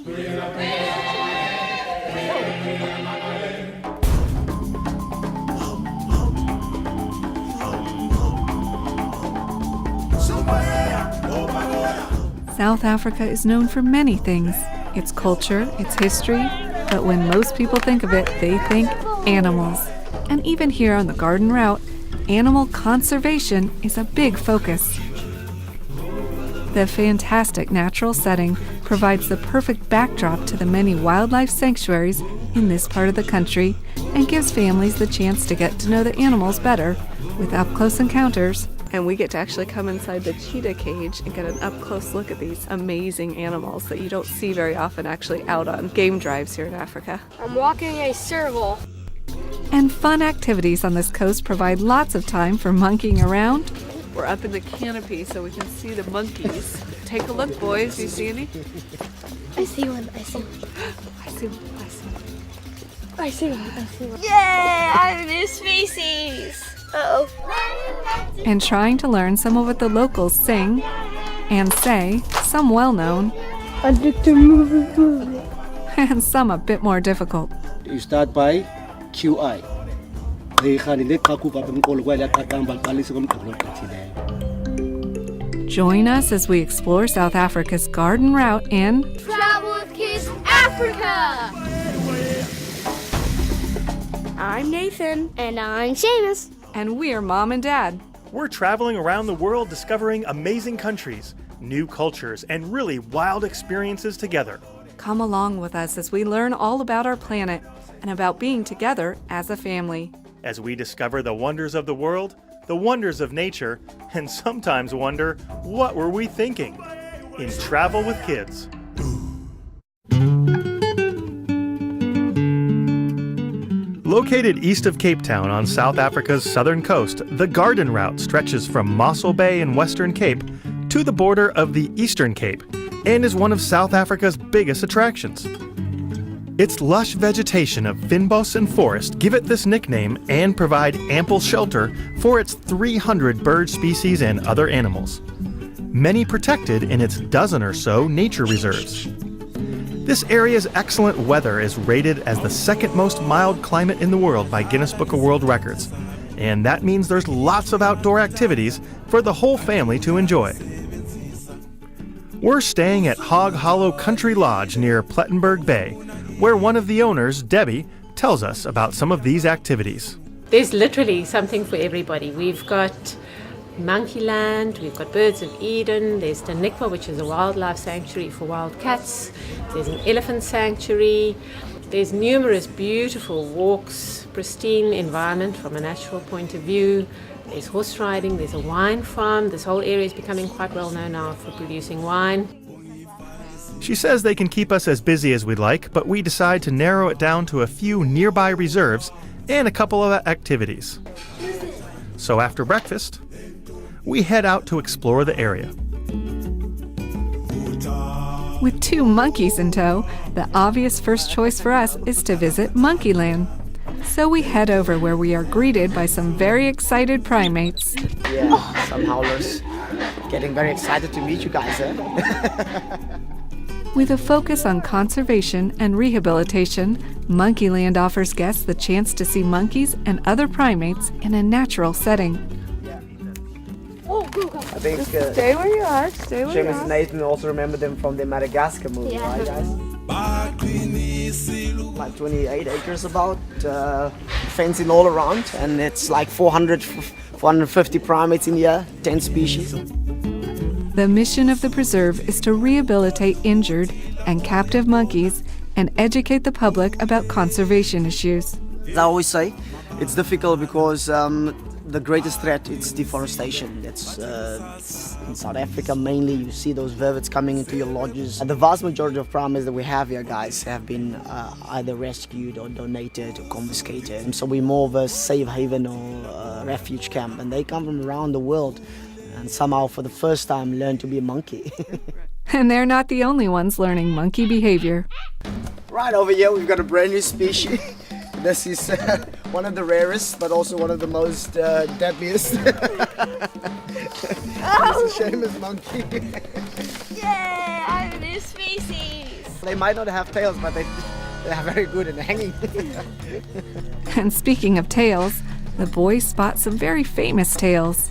South Africa is known for many things, its culture, its history, but when most people think of it, they think animals. And even here on the garden route, animal conservation is a big focus. The fantastic natural setting provides the perfect backdrop to the many wildlife sanctuaries in this part of the country and gives families the chance to get to know the animals better with up-close encounters. And we get to actually come inside the cheetah cage and get an up-close look at these amazing animals that you don't see very often actually out on game drives here in Africa. I'm walking a serval. And fun activities on this coast provide lots of time for monkeying around. We're up in the canopy so we can see the monkeys. Take a look, boys. Do you see any? I see one. I see one. I see one. I see one. I see one. I see one. Yay! I'm a new species. Uh-oh. And trying to learn some of what the locals sing and say, some well-known, and some a bit more difficult. You start by QI. Join us as we explore South Africa's garden route in Travel with Kids Africa! I'm Nathan. And I'm Seamus. And we're Mom and Dad. We're traveling around the world discovering amazing countries, new cultures, and really wild experiences together. Come along with us as we learn all about our planet and about being together as a family. As we discover the wonders of the world, the wonders of nature, and sometimes wonder, what were we thinking? In Travel with Kids. Located east of Cape Town on South Africa's southern coast, the Garden Route stretches from Mossel Bay in Western Cape to the border of the Eastern Cape and is one of South Africa's biggest attractions. Its lush vegetation of fynbos and forest give it this nickname and provide ample shelter for its 300 bird species and other animals, many protected in its dozen or so nature reserves. This area's excellent weather is rated as the second most mild climate in the world by Guinness Book of World Records, and that means there's lots of outdoor activities for the whole family to enjoy. We're staying at Hog Hollow Country Lodge near Plettenberg Bay, where one of the owners, Debbie, tells us about some of these activities. There's literally something for everybody. We've got Monkeyland, we've got Birds of Eden, there's the Nikwa, which is a wildlife sanctuary for wild cats, there's an elephant sanctuary, there's numerous beautiful walks, pristine environment from a natural point of view, there's horse riding, there's a wine farm. This whole area is becoming quite well known now for producing wine. She says they can keep us as busy as we'd like, but we decide to narrow it down to a few nearby reserves and a couple of activities. So after breakfast, we head out to explore the area. With 2 monkeys in tow, the obvious first choice for us is to visit Monkeyland. So we head over where we are greeted by some very excited primates. Yeah, some howlers. Getting very excited to meet you guys, eh? With a focus on conservation and rehabilitation, Monkeyland offers guests the chance to see monkeys and other primates in a natural setting. I think Stay where you are. Stay where you Seamus and are. Nathan also remember them from the Madagascar movie, Yeah. right guys? Like 28 acres about, fencing all around, and it's like 450 primates in here, 10 species. The mission of the preserve is to rehabilitate injured and captive monkeys and educate the public about conservation issues. As I always say, it's difficult because the greatest threat is deforestation. It's in South Africa mainly. You see those vervets coming into your lodges. And the vast majority of primates that we have here, guys, have been either rescued or donated or confiscated. So we're more of a safe haven or refuge camp, and they come from around the world and somehow for the first time learn to be a monkey. And they're not the only ones learning monkey behavior. Right over here we've got a brand new species. This is one of the rarest, but also one of the most deadliest. This is Seamus monkey. Yay! I'm a new species. They might not have tails, but they are very good in hanging. And speaking of tails, the boys spot some very famous tails.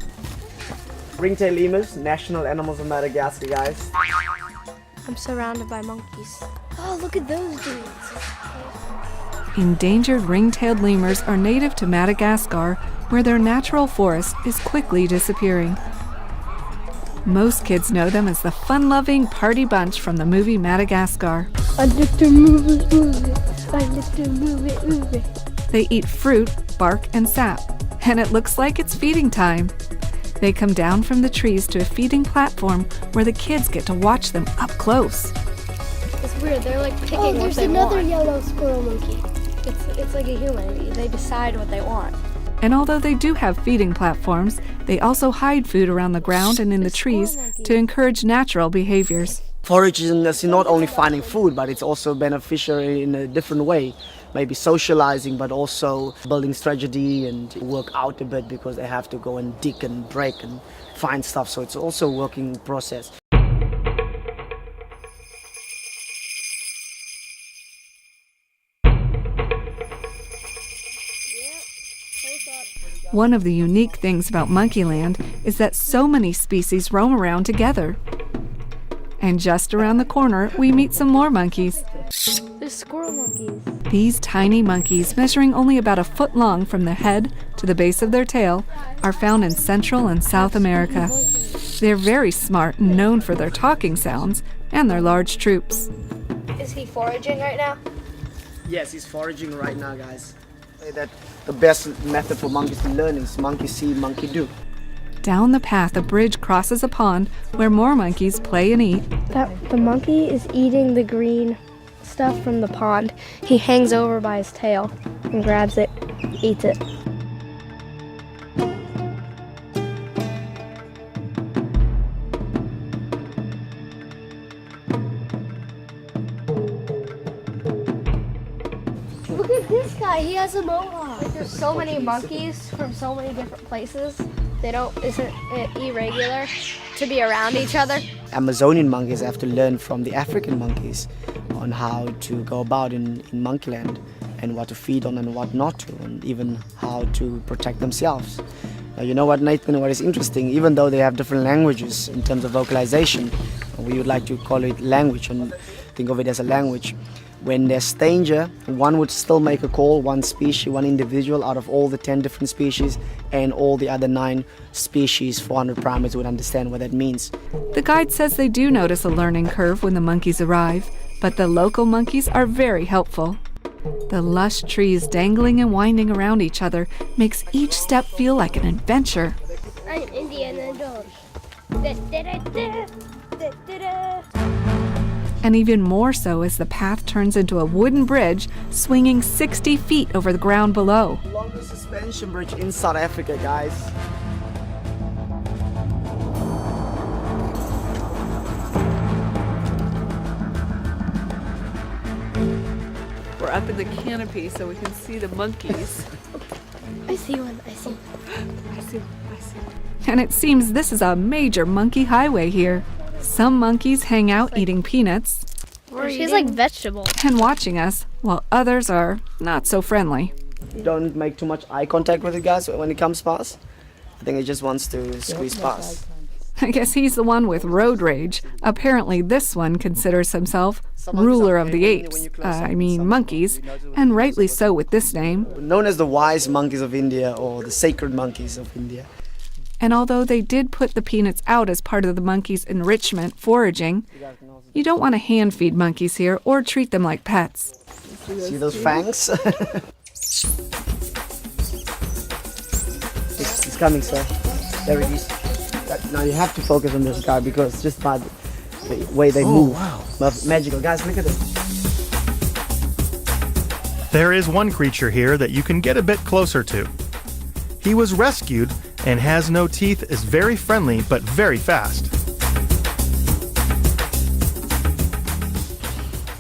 Ringtail lemurs, national animals of Madagascar, guys. I'm surrounded by monkeys. Oh, look at those dudes. Endangered ring-tailed lemurs are native to Madagascar, where their natural forest is quickly disappearing. Most kids know them as the fun-loving party bunch from the movie Madagascar. I like to move it. I like to move it. They eat fruit, bark, and sap, and it looks like it's feeding time. They come down from the trees to a feeding platform where the kids get to watch them up close. It's weird. They're like picking what they want. Oh, there's another yellow squirrel monkey. It's like a human. They decide what they want. And although they do have feeding platforms, they also hide food around the ground and in the trees to encourage natural behaviors. Foraging is not only finding food, but it's also beneficial in a different way. Maybe socializing, but also building strategy and work out a bit because they have to go and dig and break and find stuff. So it's also a working process. One of the unique things about Monkeyland is that so many species roam around together. And just around the corner, we meet some more monkeys. There's squirrel monkeys. These tiny monkeys, measuring only about a foot long from their head to the base of their tail, are found in Central and South America. They're very smart and known for their talking sounds and their large troops. Is he foraging right now? Yes, he's foraging right now, guys. That the best method for monkeys to learn is monkey see, monkey do. Down the path, a bridge crosses a pond where more monkeys play and eat. The monkey is eating the green stuff from the pond. He hangs over by his tail and grabs it, eats it. Look at this guy, he has a mohawk. Like, there's so many monkeys from so many different places. Isn't it irregular to be around each other? Amazonian monkeys have to learn from the African monkeys on how to go about in Monkeyland and what to feed on and what not to, and even how to protect themselves. Now, you know what, Nathan, what is interesting, even though they have different languages in terms of vocalization, we would like to call it language and think of it as a language. When there's danger, one would still make a call, one species, one individual out of all the 10 different species, and all the other 9 species, 400 primates would understand what that means. The guide says they do notice a learning curve when the monkeys arrive, but the local monkeys are very helpful. The lush trees dangling and winding around each other makes each step feel like an adventure. I'm Indiana Jones. And even more so as the path turns into a wooden bridge swinging 60 feet over the ground below. Longest suspension bridge in South Africa, guys. We're up in the canopy so we can see the monkeys. I see one. And it seems this is a major monkey highway here. Some monkeys hang out eating peanuts She's like vegetables. and watching us, while others are not so friendly. Don't make too much eye contact with it, guys, when it comes past. I think it just wants to squeeze past. I guess he's the one with road rage. Apparently this one considers himself ruler of the apes, monkeys, and rightly so with this name. Known as the wise monkeys of India or the sacred monkeys of India. And although they did put the peanuts out as part of the monkeys' enrichment foraging, you don't want to hand feed monkeys here or treat them like pets. See those fangs? it's coming, sir. There it is. Now you have to focus on this guy because just by the way they move. Wow. Magical. Guys, look at it. There is one creature here that you can get a bit closer to. He was rescued and has no teeth, is very friendly but very fast.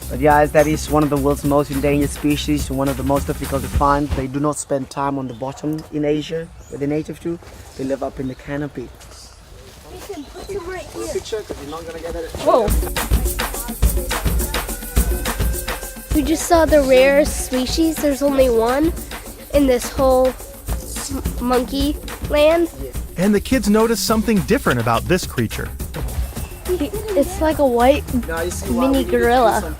But guys, that is one of the world's most endangered species, one of the most difficult to find. They do not spend time on the bottom in Asia, where they're native to. They live up in the canopy. Put them right here. Picture, because you're not gonna get it. Whoa! We just saw the rarest species. There's only one in this whole monkey land. And the kids notice something different about this creature. It's like a white mini gorilla.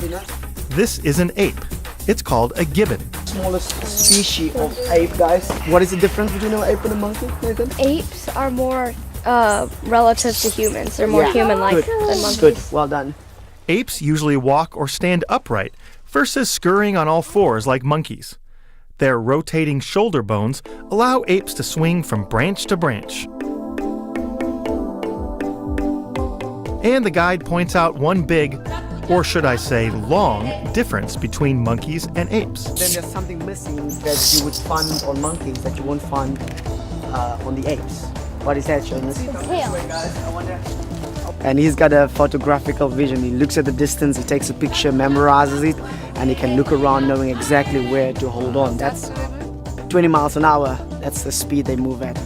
This is an ape. It's called a gibbon. Smallest species of ape, guys. What is the difference between an ape and a monkey, Nathan? Apes are more relative to humans. They're more human-like than monkeys. Good, well done. Apes usually walk or stand upright versus scurrying on all fours like monkeys. Their rotating shoulder bones allow apes to swing from branch to branch. And the guide points out one big, or should I say long, difference between monkeys and apes. Then there's something missing that you would find on monkeys that you won't find on the apes. What is that, Jonas? The tail. And he's got a photographical vision. He looks at the distance, he takes a picture, memorizes it, and he can look around knowing exactly where to hold on. That's 20 miles an hour. That's the speed they move at.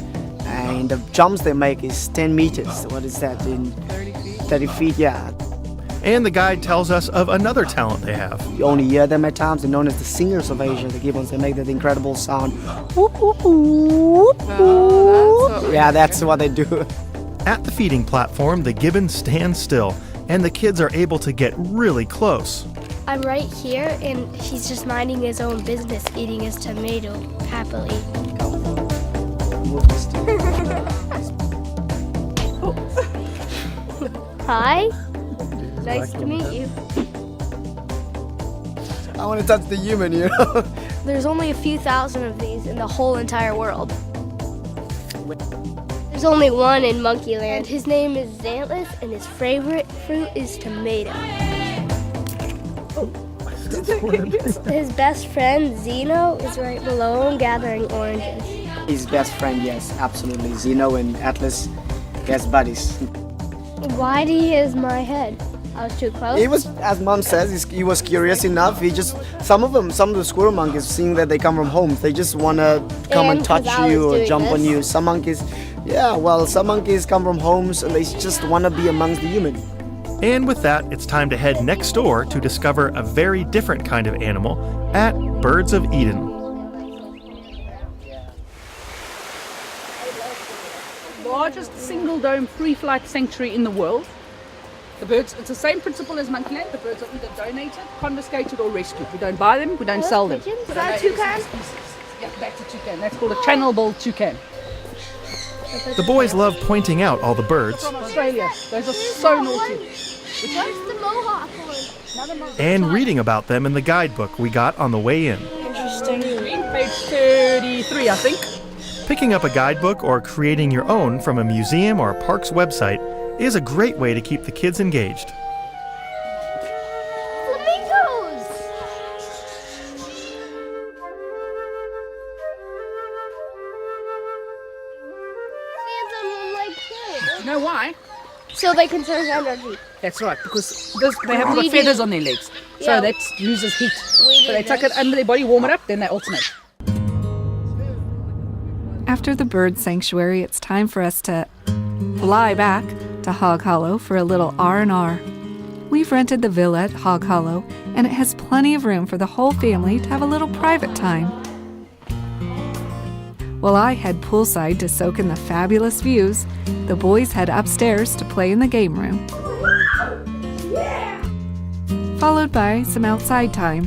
And the jumps they make is 10 meters. What is that? In 30 feet, yeah. And the guide tells us of another talent they have. You only hear them at times. They're known as the singers of Asia. The gibbons, they make that incredible sound. Whoop, whoop, whoop, whoop. Yeah, that's what they do. At the feeding platform, the gibbon stands still, and the kids are able to get really close. I'm right here, and he's just minding his own business, eating his tomato happily. Hi. Nice to meet you. I want to touch the human, you know? There's only a few thousand of these in the whole entire world. There's only one in Monkeyland. His name is Xanthus, and his favorite fruit is tomato. His best friend, Zeno, is right below him gathering oranges. His best friend, yes, absolutely. Zeno and Atlas, best buddies. Why do he use my head? I was too close? He was, as Mom says, he was curious enough. Some of the squirrel monkeys, seeing that they come from homes, they just want to come and touch you or jump on you. Some monkeys, some monkeys come from homes and they just want to be amongst the human. And with that, it's time to head next door to discover a very different kind of animal at Birds of Eden. Largest single dome free flight sanctuary in the world. The birds, it's the same principle as Monkeyland. The birds are either donated, confiscated, or rescued. We don't buy them, we don't sell them. Is that a toucan? Yeah, that's a toucan. That's called a channel-billed toucan. The boys love pointing out all the birds From Australia. Those are so naughty. Where's the mohawk one? and reading about them in the guidebook we got on the way in. Interesting. Page 33, I think. Picking up a guidebook or creating your own from a museum or a park's website is a great way to keep the kids engaged. Flamingos! You know why? So they conserve energy. That's right, because they haven't got feathers on their legs. So Yeah. that loses heat. We So they do tuck this. it under their body, warm it up, then they alternate. After the bird sanctuary, it's time for us to fly back to Hog Hollow for a little R&R. We've rented the villa at Hog Hollow, and it has plenty of room for the whole family to have a little private time. While I head poolside to soak in the fabulous views, the boys head upstairs to play in the game room. Followed by some outside time,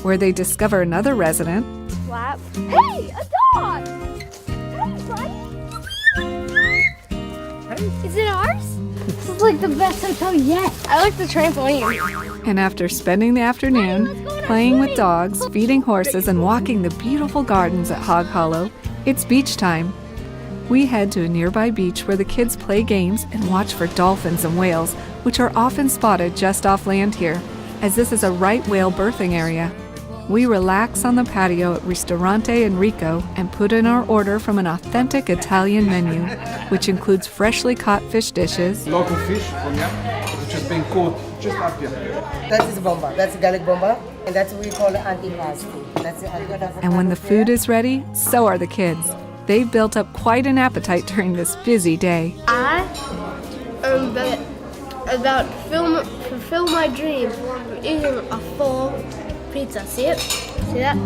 where they discover another resident, Flap. Hey, a dog! Hey, buddy. Is it ours? This is like the best hotel yet. I like the trampoline. and after spending the afternoon playing with dogs, feeding horses, and walking the beautiful gardens at Hog Hollow, it's beach time. We head to a nearby beach where the kids play games and watch for dolphins and whales, which are often spotted just off land here, as this is a right whale birthing area. We relax on the patio at Ristorante Enrico and put in our order from an authentic Italian menu, which includes freshly caught fish dishes, Local fish from here, which is being caught just up here. That is bomba. That's garlic bomba, and that's what we call antipasti. That's the and when the food is ready, so are the kids. They've built up quite an appetite during this busy day. I am about fulfill my dream of eating a full pizza. See it? See that?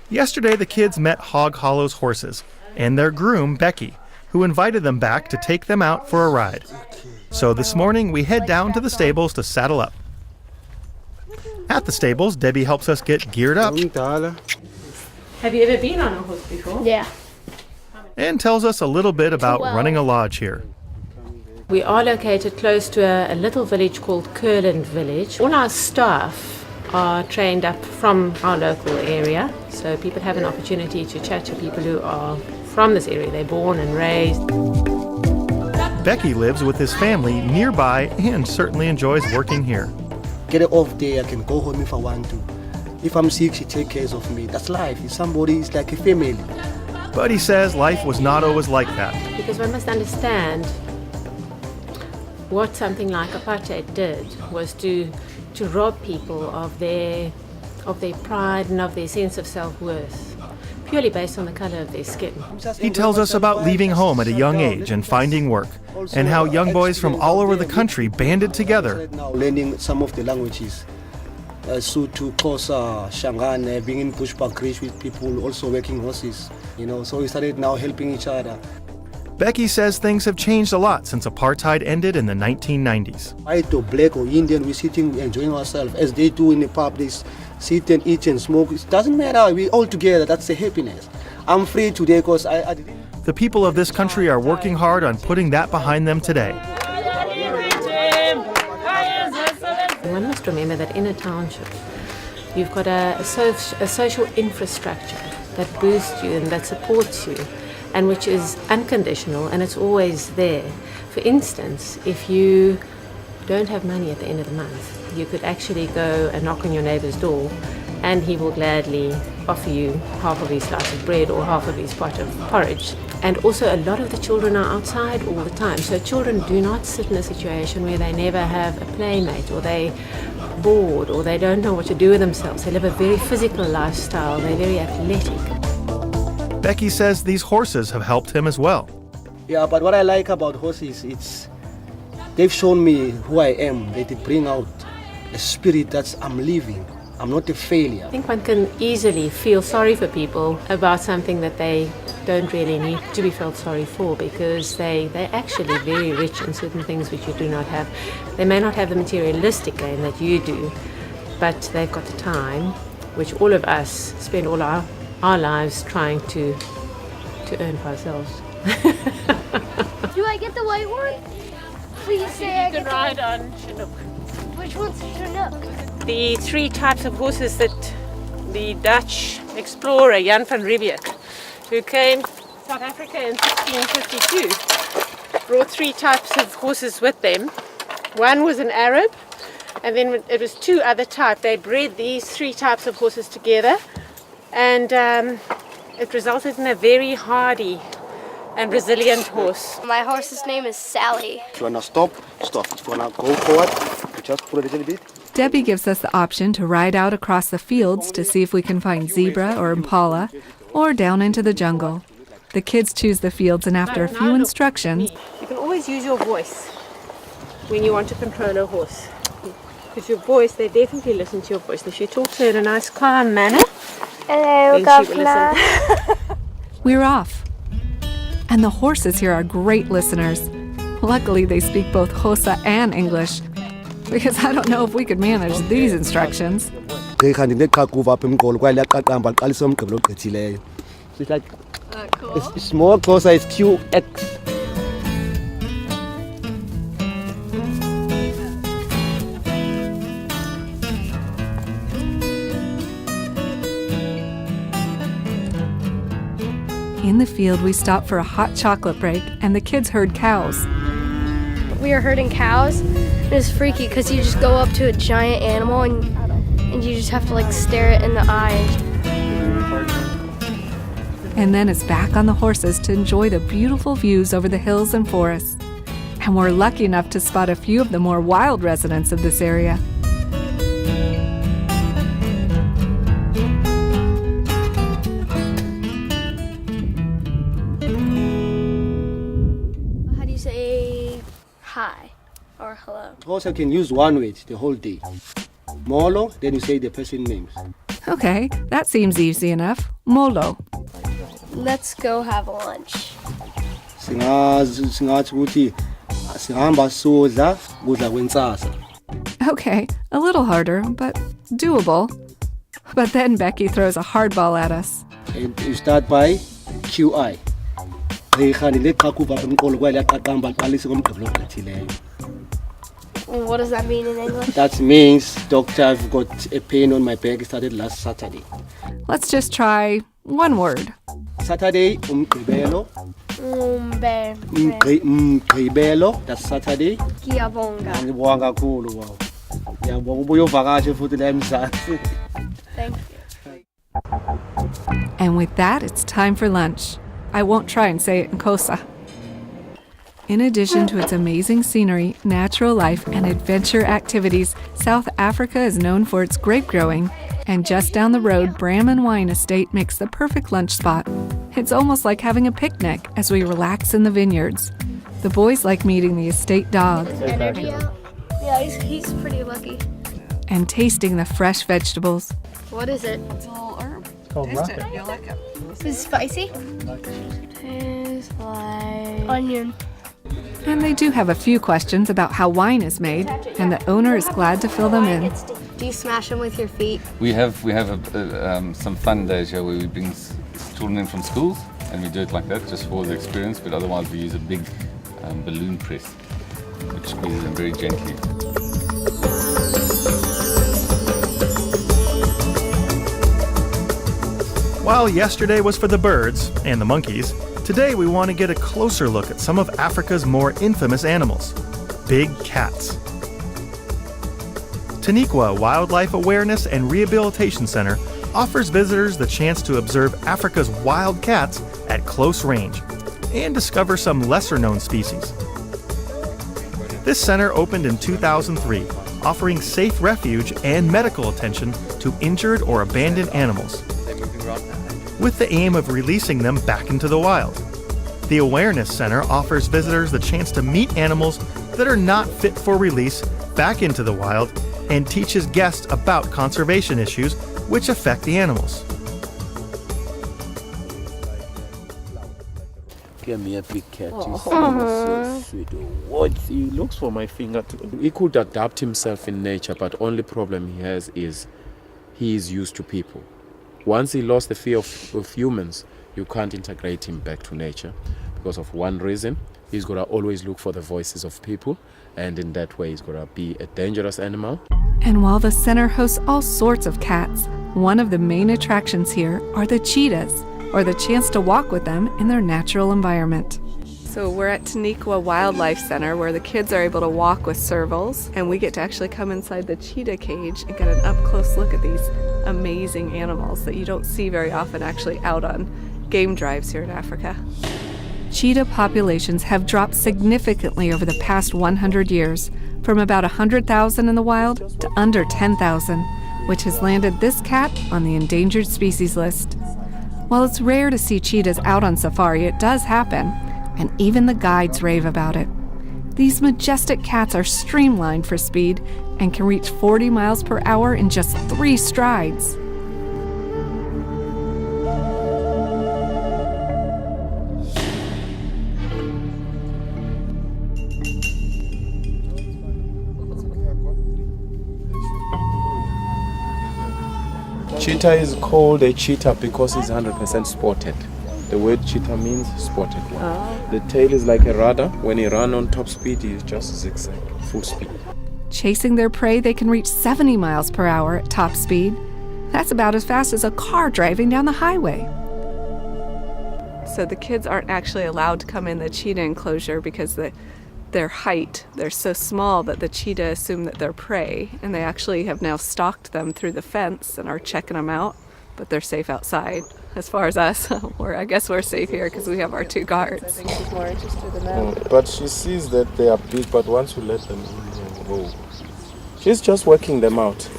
Yesterday, the kids met Hog Hollow's horses and their groom, Becky, who invited them back to take them out for a ride. So this morning, we head down to the stables to saddle up. At the stables, Debbie helps us get geared up Have you ever been on a horse before? Yeah. and tells us a little bit about running a lodge here. We are located close to a little village called Curland Village. All our staff are trained up from our local area, so people have an opportunity to chat to people who are from this area. They're born and raised. Becky lives with his family nearby and certainly enjoys working here. Get it off day, I can go home if I want to. If I'm sick, she takes care of me. That's life. If somebody is like a family. But he says life was not always like that. Because one must understand what something like apartheid did was to rob people of their pride and of their sense of self-worth, purely based on the color of their skin. He tells us about leaving home at a young age and finding work, and how young boys from all over the country banded together. Now learning some of the languages. Sotho, Xhosa, Shangane, being in Bushbuck Ridge with people also working horses. So we started now helping each other. Becky says things have changed a lot since apartheid ended in the 1990s. White or black or Indian, we're sitting enjoying ourselves as they do in the pub. They sit and eat and smoke. It doesn't matter. We're all together. That's the happiness. I'm free today because I didn't. The people of this country are working hard on putting that behind them today. One must remember that in a township, you've got a social infrastructure that boosts you and that supports you, and which is unconditional, and it's always there. For instance, if you don't have money at the end of the month, you could actually go and knock on your neighbor's door, and he will gladly offer you half of his slice of bread or half of his pot of porridge. And also a lot of the children are outside all the time, so children do not sit in a situation where they never have a playmate, or they bored, or they don't know what to do with themselves. They live a very physical lifestyle, they're very athletic. Becky says these horses have helped him as well. Yeah, but what I like about horses, they've shown me who I am. They bring out a spirit that I'm living. I'm not a failure. I think one can easily feel sorry for people about something that they don't really need to be felt sorry for, because they're actually very rich in certain things which you do not have. They may not have the materialistic gain that you do, but they've got the time, which all of us spend all our lives trying to earn for ourselves. Do I get the white one? Please say I can ride on Chinook. Which one's Chinook? The three types of horses that the Dutch explorer Jan van Riebeeck, who came to South Africa in 1652, brought three types of horses with them. One was an Arab, and then it was two other types. They bred these three types of horses together, and it resulted in a very hardy and resilient horse. My horse's name is Sally. If you want to stop. If you want to go forward, you just pull a little bit. Debbie gives us the option to ride out across the fields to see if we can find zebra or impala, or down into the jungle. The kids choose the fields, and after a few instructions, you can always use your voice when you want to control a horse. Because your voice, they definitely listen to your voice. If you talk to her in a nice, calm manner, Hello, then she will listen. we're off. And the horses here are great listeners. Luckily, they speak both Xhosa and English, because I don't know if we could manage these instructions. So it's like it's more closer, it's QX. In the field, we stopped for a hot chocolate break, and the kids herd cows. We are herding cows. It's freaky because you just go up to a giant animal and you just have to like stare it in the eye. And then it's back on the horses to enjoy the beautiful views over the hills and forests. And we're lucky enough to spot a few of the more wild residents of this area. How do you say hi or hello. Also can use one word the whole day. Molo, then you say the person names. Okay, that seems easy enough. Molo. Let's go have lunch. Singathi ukuthi sihamba sodla kudla kwentsasa. Okay, a little harder, but doable. But then Becky throws a hardball at us. And you start by QI. What does that mean in English? That means, doctor, I've got a pain on my back. It started last Saturday. Let's just try one word. Saturday, umgqibelo. Umgqibelo, that's Saturday. Ngiyabonga. Ngibonga kakhulu wow. Ngiyabonga ubuye uvakashe futhi la eMzansi. Thank you. And with that, it's time for lunch. I won't try and say it in Xhosa. In addition to its amazing scenery, natural life, and adventure activities, South Africa is known for its grape growing. And just down the road, Bramman Wine Estate makes the perfect lunch spot. It's almost like having a picnic as we relax in the vineyards. The boys like meeting the estate dog Energy out? Yeah, he's pretty lucky. and tasting the fresh vegetables. What is it? It's a little herb. Taste it. You'll like it. Is it spicy? Tastes like onion. And they do have a few questions about how wine is made, and the owner is glad to fill them in. Do you smash them with your feet? We have some fun days here where we bring children in from schools and we do it like that just for the experience, but otherwise we use a big balloon press which squeezes them very gently. While yesterday was for the birds and the monkeys, today we want to get a closer look at some of Africa's more infamous animals, big cats. Taniqua Wildlife Awareness and Rehabilitation Center offers visitors the chance to observe Africa's wild cats at close range and discover some lesser-known species. This center opened in 2003, offering safe refuge and medical attention to injured or abandoned animals, with the aim of releasing them back into the wild. The Awareness Center offers visitors the chance to meet animals that are not fit for release back into the wild and teaches guests about conservation issues which affect the animals. Give me a big cat. So sweet. What? He looks for my finger. He could adapt himself in nature, but only problem he has is he is used to people. Once he lost the fear of humans, you can't integrate him back to nature because of one reason. He's got to always look for the voices of people, and in that way he's got to be a dangerous animal. And while the center hosts all sorts of cats, one of the main attractions here are the cheetahs, or the chance to walk with them in their natural environment. So we're at Taniqua Wildlife Center where the kids are able to walk with servals, and we get to actually come inside the cheetah cage and get an up-close look at these amazing animals that you don't see very often actually out on game drives here in Africa. Cheetah populations have dropped significantly over the past 100 years, from about 100,000 in the wild to under 10,000, which has landed this cat on the endangered species list. While it's rare to see cheetahs out on safari, it does happen, and even the guides rave about it. These majestic cats are streamlined for speed and can reach 40 miles per hour in just 3 strides. Cheetah is called a cheetah because it's 100% spotted. The word cheetah means spotted one. Oh. The tail is like a rudder. When he runs on top speed, he just zigzag, full speed. Chasing their prey, they can reach 70 miles per hour at top speed. That's about as fast as a car driving down the highway. So the kids aren't actually allowed to come in the cheetah enclosure because their height, they're so small that the cheetah assume that they're prey, and they actually have now stalked them through the fence and are checking them out, but they're safe outside. As far as us, I guess we're safe here because we have our 2 guards. I think she's more interested in them. But she sees that they are big, but once you let them in, go. She's just working them out.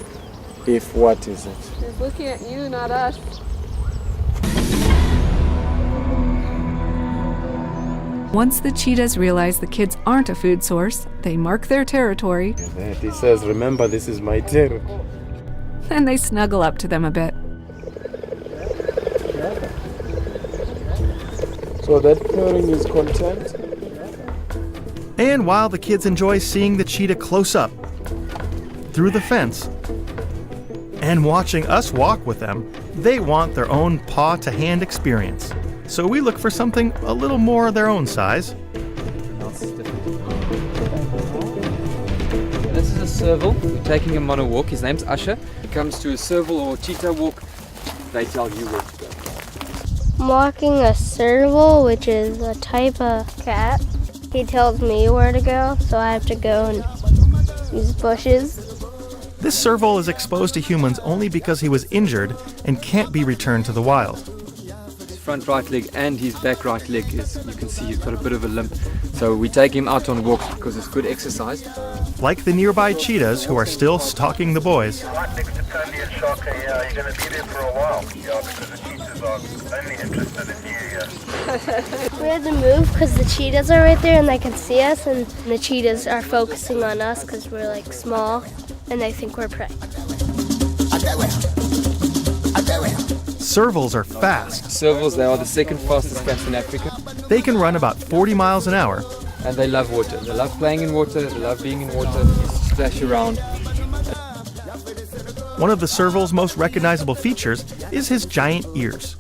If what is it? She's looking at you, not us. Once the cheetahs realize the kids aren't a food source, they mark their territory. He says, remember, this is my tail. And they snuggle up to them a bit. So that pairing is content. And while the kids enjoy seeing the cheetah close up, through the fence, and watching us walk with them, they want their own paw-to-hand experience. So we look for something a little more their own size. This is a serval. We're taking him on a walk. His name's Usher. He comes to a serval or cheetah walk. They tell you where to go. I'm walking a serval, which is a type of cat. He tells me where to go, so I have to go in these bushes. This serval is exposed to humans only because he was injured and can't be returned to the wild. His front right leg and his back right leg is, you can see he's got a bit of a limp. So we take him out on walks because it's good exercise. Like the nearby cheetahs who are still stalking the boys. Right next to Tony and Shocker, yeah, you're going to be there for a while. Yeah, because the cheetahs are only interested in you, yeah. We had to move because the cheetahs are right there and they can see us, and the cheetahs are focusing on us because we're like small and they think we're prey. Servals are fast. Servals, they are the second fastest cats in Africa. They can run about 40 miles an hour. And they love water. They love playing in water. They love being in water. They splash around. One of the serval's most recognizable features is his giant ears.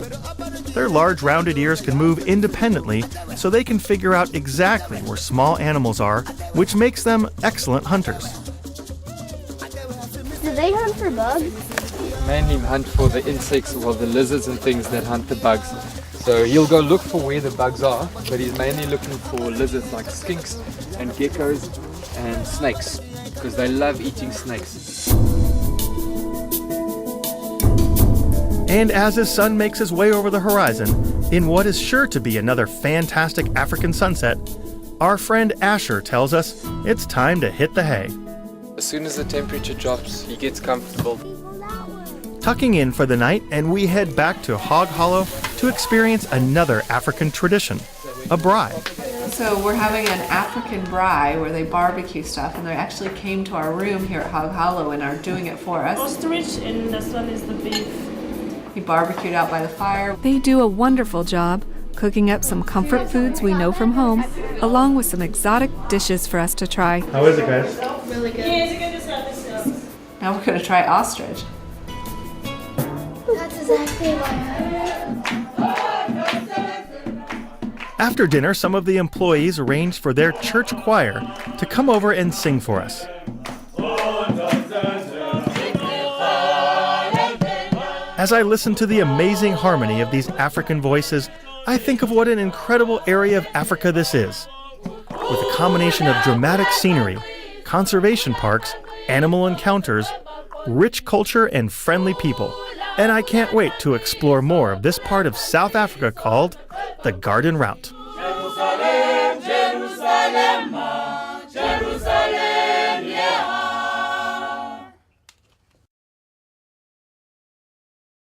Their large rounded ears can move independently, so they can figure out exactly where small animals are, which makes them excellent hunters. Do they hunt for bugs? Mainly hunt for the insects or the lizards and things that hunt the bugs. So he'll go look for where the bugs are, but he's mainly looking for lizards like skinks and geckos and snakes, because they love eating snakes. And as his son makes his way over the horizon, in what is sure to be another fantastic African sunset, our friend Asher tells us it's time to hit the hay. As soon as the temperature drops, he gets comfortable. Tucking in for the night, and we head back to Hog Hollow to experience another African tradition, a braai. So we're having an African braai where they barbecue stuff, and they actually came to our room here at Hog Hollow and are doing it for us. Ostrich, and this one is the beef. We barbecued out by the fire. They do a wonderful job cooking up some comfort foods we know from home, along with some exotic dishes for us to try. How is it, guys? Really good. Yeah, it's good as service. Now we're going to try ostrich. That's exactly what After dinner, some of the employees arranged for their church choir to come over and sing for us. As I listen to the amazing harmony of these African voices, I think of what an incredible area of Africa this is. With a combination of dramatic scenery, conservation parks, animal encounters, rich culture, and friendly people. And I can't wait to explore more of this part of South Africa called the Garden Route.